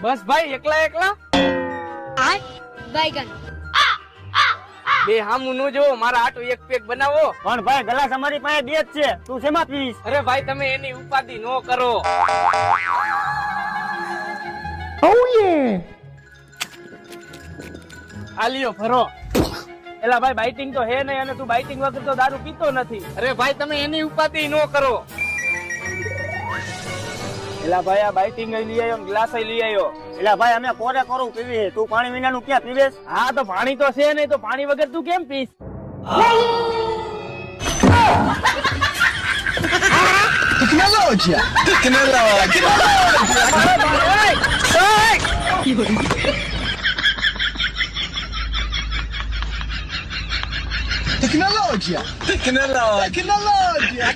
બસ ભાઈ એકલા એકલા बैगन બે હામું નો જોવો, મારા આટો એક પેક બનાવો. પણ ભાઈ ગ્લાસ અમારી પાસે બે જ છે, તું શેમાં પીશ? અરે ભાઈ તમે એની ઉપાધિ નો કરો. આલિયો ભરો. એલા ભાઈ બાઇટિંગ તો હે નહીં, અને તું બાઇટિંગ વગર તો દારૂ પીતો નથી. અરે ભાઈ તમે એની ઉપાધિ નો કરો. એલા ભાઈ આ બાઇટિંગ લઈ આવ્યો, ગ્લાસ લઈ આવ્યો. એલા ભાઈ અમે કોરે કોરું પીવી, તું પાણી વિનાનું ક્યાં પીવેશ? હા તો પાણી તો છે નહીં, તો પાણી વગર તું કેમ પીશ? Tecnologia! Tecnologia! Tecnologia! Tecnologia!